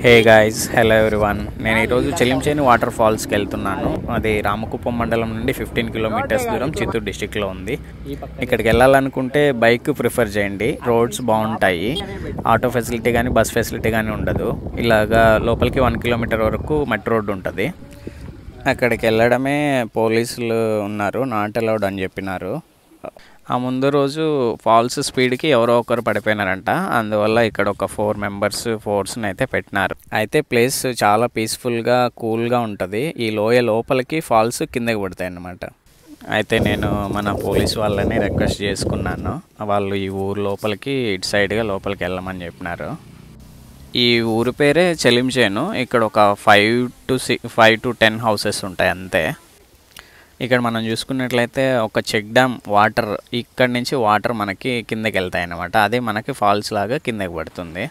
Hey guys, hello everyone. నేను ఈరోజు చెలించేని water ఫాల్స్కి వెళ్తున్నాను. అది రామకుప్పం మండలం నుండి 15 కిలోమీటర్స్ దూరం చిత్తూరు డిస్టిక్లో ఉంది. ఇక్కడికి వెళ్ళాలనుకుంటే బైక్ ప్రిఫర్ చేయండి. రోడ్స్ బాగుంటాయి, ఆటో ఫెసిలిటీ కానీ బస్ ఫెసిలిటీ కానీ ఉండదు. ఇలాగా లోపలికి 1 కిలోమీటర్ వరకు మట్టి రోడ్డు ఉంటుంది. అక్కడికి వెళ్ళడమే పోలీసులు ఉన్నారు, నాట్ అలౌడ్ అని చెప్పినారు. ఆ ముందు రోజు ఫాల్స్ స్పీడ్కి ఎవరో ఒకరు పడిపోయినారంట. అందువల్ల ఇక్కడ ఒక 4 మెంబర్స్ ఫోర్స్ని అయితే పెట్టినారు. అయితే ప్లేస్ చాలా పీస్ఫుల్గా కూల్గా ఉంటుంది. ఈ లోయ లోపలికి ఫాల్స్ కిందకి పడతాయి అన్నమాట. అయితే నేను మన పోలీస్ వాళ్ళని రిక్వెస్ట్ చేసుకున్నాను. వాళ్ళు ఈ ఊరు లోపలికి ఇటు సైడ్గా లోపలికి వెళ్ళమని చెప్పినారు. ఈ ఊరి పేరే చెలించేను. ఇక్కడ ఒక 5 to 10 హౌసెస్ ఉంటాయి అంతే. ఇక్కడ మనం చూసుకున్నట్లయితే ఒక చెక్ డ్యామ్ వాటర్, ఇక్కడ నుంచి వాటర్ మనకి కిందకి వెళ్తాయి అన్నమాట. అదే మనకి ఫాల్స్ లాగా కిందకి పడుతుంది.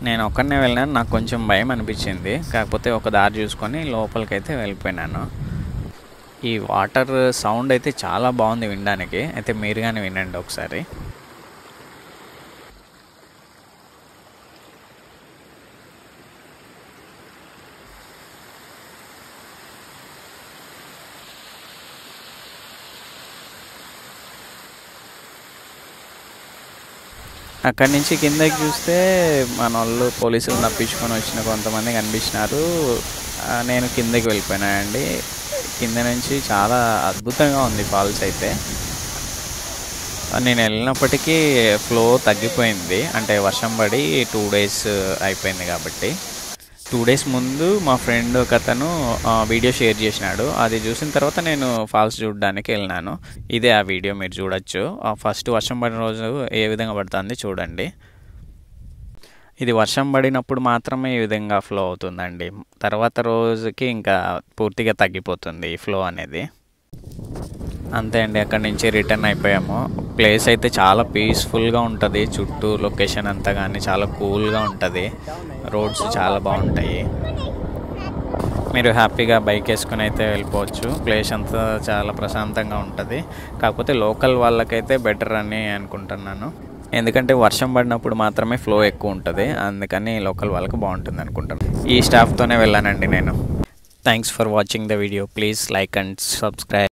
నేను ఒక్కడనే వెళ్ళాను, నాకు కొంచెం భయం అనిపించింది. కాకపోతే ఒక దారి చూసుకొని లోపలికైతే వెళ్ళిపోయినాను. ఈ వాటర్ సౌండ్ అయితే చాలా బాగుంది వినడానికి. అయితే మీరు కానీ వినండి ఒకసారి. అక్కడి నుంచి కిందకి చూస్తే మన వాళ్ళు పోలీసులు తప్పించుకొని వచ్చిన కొంతమంది కనిపించినారు. నేను కిందకి వెళ్ళిపోయినానండి. కింద నుంచి చాలా అద్భుతంగా ఉంది ఫాల్స్ అయితే. నేను వెళ్ళినప్పటికీ ఫ్లో తగ్గిపోయింది, అంటే వర్షం పడి 2 days అయిపోయింది కాబట్టి. 2 days ముందు మా ఫ్రెండ్ ఒక అతను వీడియో షేర్ చేసినాడు. అది చూసిన తర్వాత నేను ఫాల్స్ చూడడానికి వెళ్ళినాను. ఇదే ఆ వీడియో, మీరు చూడొచ్చు. ఫస్ట్ వర్షం పడిన రోజు ఏ విధంగా పడుతుంది చూడండి. ఇది వర్షం పడినప్పుడు మాత్రమే ఈ విధంగా ఫ్లో అవుతుందండి. తర్వాత రోజుకి ఇంకా పూర్తిగా తగ్గిపోతుంది ఈ ఫ్లో అనేది. అంతే అండి, అక్కడి నుంచి రిటర్న్ అయిపోయాము. ప్లేస్ అయితే చాలా పీస్ఫుల్గా ఉంటుంది. చుట్టూ లొకేషన్ అంతా కానీ చాలా కూల్గా ఉంటుంది. రోడ్స్ చాలా బాగుంటాయి. మీరు హ్యాపీగా బైక్ వేసుకుని అయితే వెళ్ళిపోవచ్చు. ప్లేస్ అంతా చాలా ప్రశాంతంగా ఉంటుంది. కాకపోతే లోకల్ వాళ్ళకైతే బెటర్ అని అనుకుంటున్నాను. ఎందుకంటే వర్షం పడినప్పుడు మాత్రమే ఫ్లో ఎక్కువ ఉంటుంది. అందుకని లోకల్ వాళ్ళకి బాగుంటుంది అనుకుంటాను. ఈ స్టాఫ్తోనే వెళ్ళానండి నేను. Thanks for watching the video. Please like and subscribe.